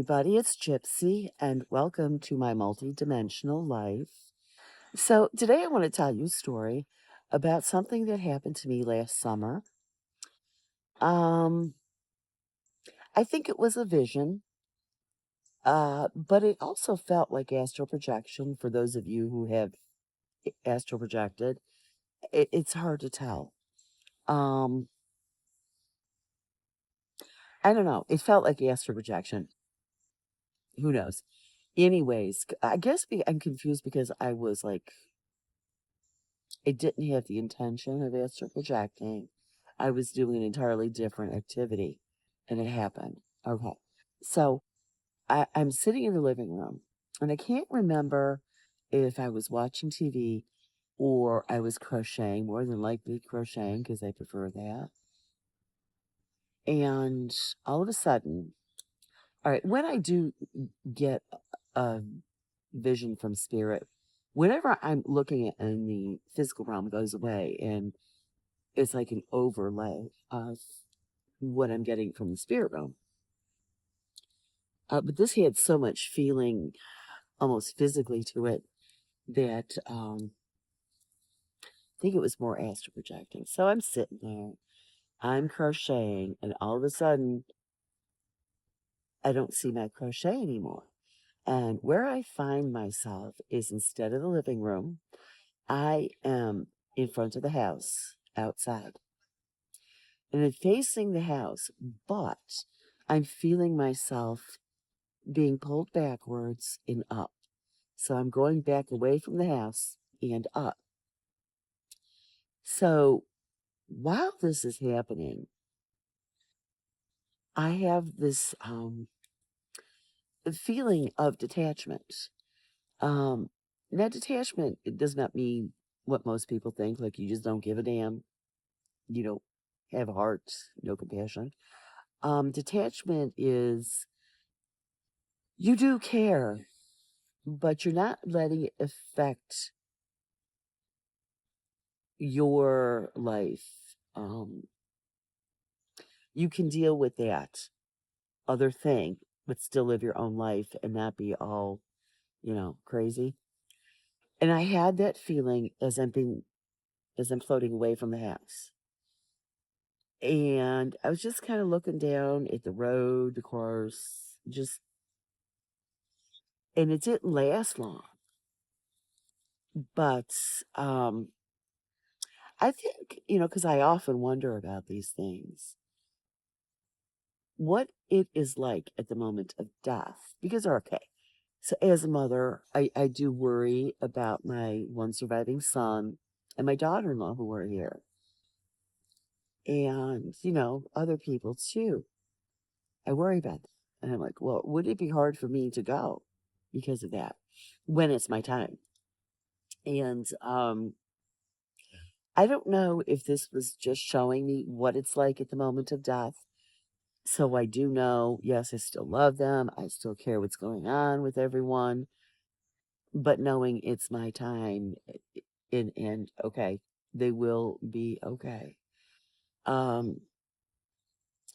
everybody. It's Gypsy, and welcome to my multidimensional life. So, today I want to tell you a story about something that happened to me last summer. Um, I think it was a vision, but it also felt like astral projection for those of you who have astral projected. It's hard to tell. Um, I don't know. It felt like astral projection. Who knows? Anyways, I guess I'm confused because I didn't have the intention of astral projecting. I was doing an entirely different activity, and it happened. Okay. So I'm sitting in the living room, and I can't remember if I was watching TV or I was crocheting, more than likely crocheting because I prefer that. And all of a sudden, all right, when I do get a vision from spirit, whatever I'm looking at in the physical realm goes away, and it's like an overlay of what I'm getting from the spirit realm. But this had so much feeling, almost physically to it, that I think it was more astral projecting. So I'm sitting there, I'm crocheting, and all of a sudden, I don't see my crochet anymore. And where I find myself is, instead of the living room, I am in front of the house outside. And I'm facing the house, but I'm feeling myself being pulled backwards and up. So I'm going back away from the house and up. So while this is happening, I have this feeling of detachment. Um, Now, detachment, it does not mean what most people think, like you just don't give a damn, you don't have a heart, no compassion. Detachment is you do care, but you're not letting it affect your life. You can deal with that other thing, but still live your own life and not be all, crazy. And I had that feeling as I'm floating away from the house. And I was just kind of looking down at the road, the cars, and it didn't last long. But I think, because I often wonder about these things, what it is like at the moment of death. Because, okay, so as a mother, I do worry about my one surviving son and my daughter-in-law who are here. And, other people too. I worry about that. And I'm like, well, would it be hard for me to go because of that when it's my time? And I don't know if this was just showing me what it's like at the moment of death. So I do know, yes, I still love them. I still care what's going on with everyone. But knowing it's my time, and okay, they will be okay. Um,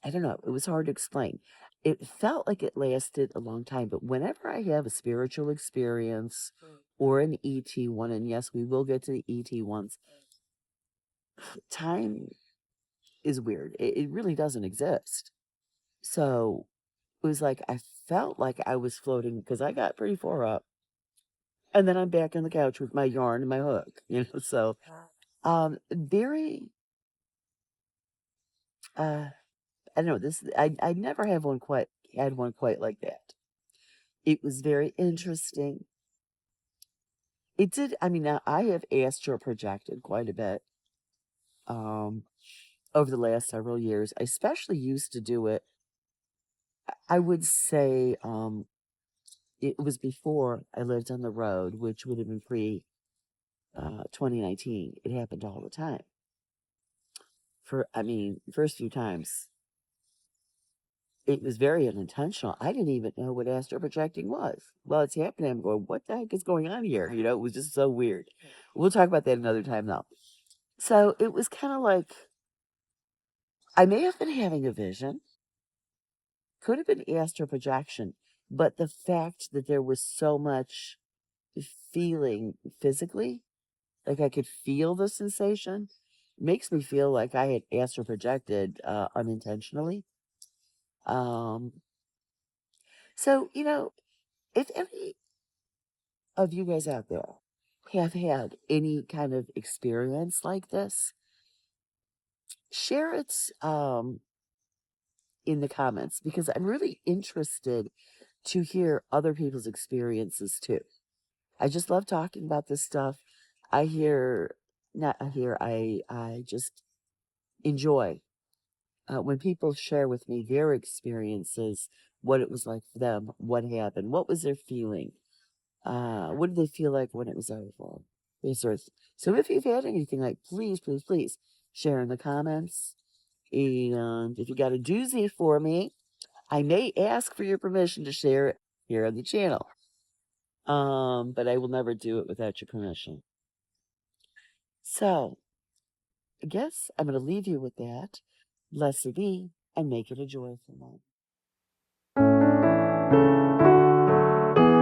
I don't know. It was hard to explain. It felt like it lasted a long time, but whenever I have a spiritual experience or an ET one, and yes, we will get to the ET ones, time is weird. It really doesn't exist. So it was like I felt like I was floating because I got pretty far up, and then I'm back on the couch with my yarn and my hook. So very. I don't know. I never have one quite had one quite like that. It was very interesting. It did. I mean, now I have astral projected quite a bit um, over the last several years. I especially used to do it. I would say it was before I lived on the road, which would have been pre 2019. It happened all the time. First few times, it was very unintentional. I didn't even know what astral projecting was. Well, it's happening. I'm going, what the heck is going on here? It was just so weird. We'll talk about that another time, though. So it was kind of like I may have been having a vision, could have been astral projection, But the fact that there was so much feeling physically, like I could feel the sensation, makes me feel like I had astral projected unintentionally. Um, so, if any of you guys out there have had any kind of experience like this, share it in the comments because I'm really interested to hear other people's experiences too. I just love talking about this stuff. I hear, not I hear, I just enjoy when people share with me their experiences, what it was like for them, what happened, what was their feeling, what did they feel like when it was over. These sorts. So if you've had anything like, please, please, please share in the comments. And if you got a doozy for me, I may ask for your permission to share it here on the channel. But I will never do it without your permission. So, I guess I'm going to leave you with that. Blessed be, and make it a joyful one.